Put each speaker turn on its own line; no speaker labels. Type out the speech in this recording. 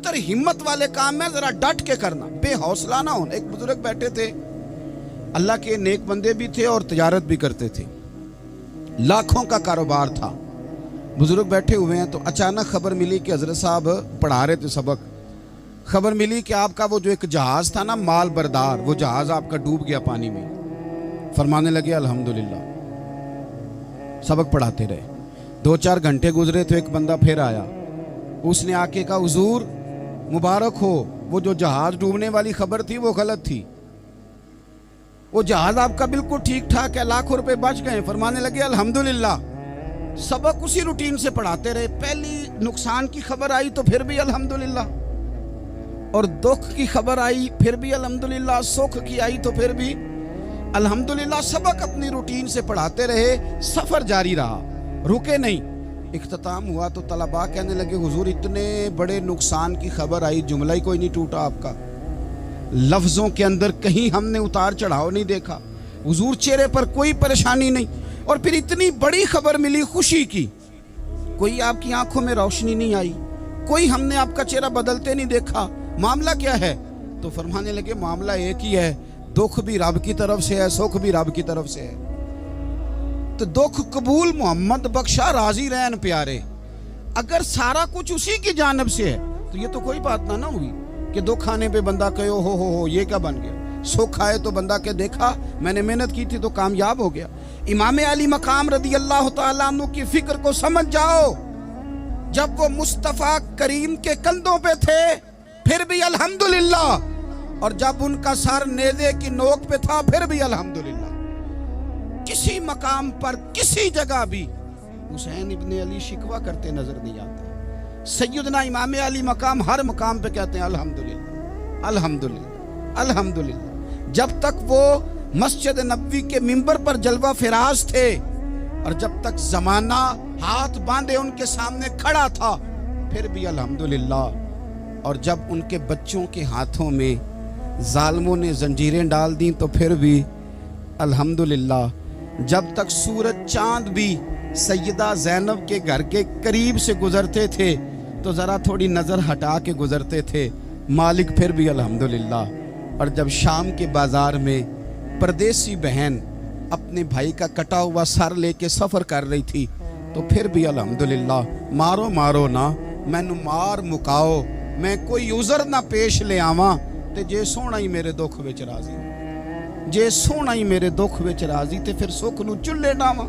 पुत्र हिम्मत वाले काम में जरा डट के करना, बेहौसला ना होना। एक बुजुर्ग बैठे थे, अल्लाह के नेक बंदे भी थे और तिजारत भी करते थे, लाखों का कारोबार था। बुजुर्ग बैठे हुए हैं तो अचानक खबर मिली कि हजरत साहब पढ़ा रहे थे सबक। खबर मिली कि आपका वो जो एक जहाज था ना, माल बरदार, वो जहाज आपका डूब गया पानी में। फरमाने लगे अल्हम्दुलिल्लाह। सबक पढ़ाते रहे, 2-4 घंटे गुजरे तो एक बंदा फिर आया। उसने आके कहा हुजूर मुबारक हो, वो जो जहाज डूबने वाली खबर थी वो गलत थी, वो जहाज आपका बिल्कुल ठीक ठाक है, लाखों रुपए बच गए। फरमाने लगे अल्हम्दुलिल्लाह। सबक उसी रूटीन से पढ़ाते रहे। पहली नुकसान की खबर आई तो फिर भी अल्हम्दुलिल्लाह, और दुख की खबर आई फिर भी अल्हम्दुलिल्लाह, सुख की आई तो फिर भी अल्हम्दुलिल्लाह। सबक अपनी रूटीन से पढ़ाते रहे, सफर जारी रहा, रुके नहीं। इख्तिताम हुआ तो तलबा कहने लगे हुजूर इतने बड़े नुकसान की खबर आई, जुमला ही कोई नहीं टूटा आपका, लफ्जों के अंदर कहीं हमने उतार चढ़ाव नहीं देखा, हुजूर चेहरे पर कोई परेशानी नहीं, और फिर इतनी बड़ी खबर मिली खुशी की, कोई आपकी आंखों में रोशनी नहीं आई, कोई हमने आपका चेहरा बदलते नहीं देखा, मामला क्या है? तो फरमाने लगे मामला एक ही है, दुख भी रब की तरफ से है, सुख भी रब की तरफ से है। तो दुख कबूल मोहम्मद बख्शा राजी रहन प्यारे। अगर सारा कुछ उसी की जानिब से है तो ये तो कोई बात ना हुई कि दुख आने पे बंदा कहे हो ये क्या बन गया। सुख आए तो बंदा के देखा मैंने मेहनत की थी तो कामयाब हो गया। इमाम अली मकाम रदी अल्लाह तआला अन्हु की फिक्र को समझ जाओ। जब वो मुस्तफा करीम के कंधों पे थे फिर भी अल्हम्दुलिल्लाह, और जब उनका सर नेज़े की नोक पे था फिर भी अल्हम्दुलिल्लाह। किसी मकाम पर किसी जगह भी हुसैन इब्ने अली शिकवा करते नजर नहीं आते। सैयदना इमाम अली मकाम हर मकाम पे कहते हैं अल्हम्दुलिल्लाह अल्हम्दुलिल्लाह अल्हम्दुलिल्लाह। जब तक वो मस्जिद नबवी के मिंबर पर जलवा फिराज थे और जब तक जमाना हाथ बांधे उनके सामने खड़ा था फिर भी अल्हम्दुलिल्लाह। और जब उनके बच्चों के हाथों में जालिमों ने जंजीरें डाल दी तो फिर भी अल्हम्दुलिल्लाह। जब तक सूरज चांद भी सैयदा ज़ैनब के घर के करीब से गुजरते थे तो ज़रा थोड़ी नज़र हटा के गुजरते थे, मालिक फिर भी अल्हम्दुलिल्लाह। और जब शाम के बाज़ार में परदेसी बहन अपने भाई का कटा हुआ सर लेके सफ़र कर रही थी तो फिर भी अल्हम्दुलिल्लाह। मारो मारो ना मैनू मार मुकाओ, मैं कोई उज़र ना पेश ले आवां ते जे सोहना ही मेरे दुख विच राज़ी, जे सोहना ही मेरे दुख विच राज़ी ते फिर सुख नू चुल्ले डावां।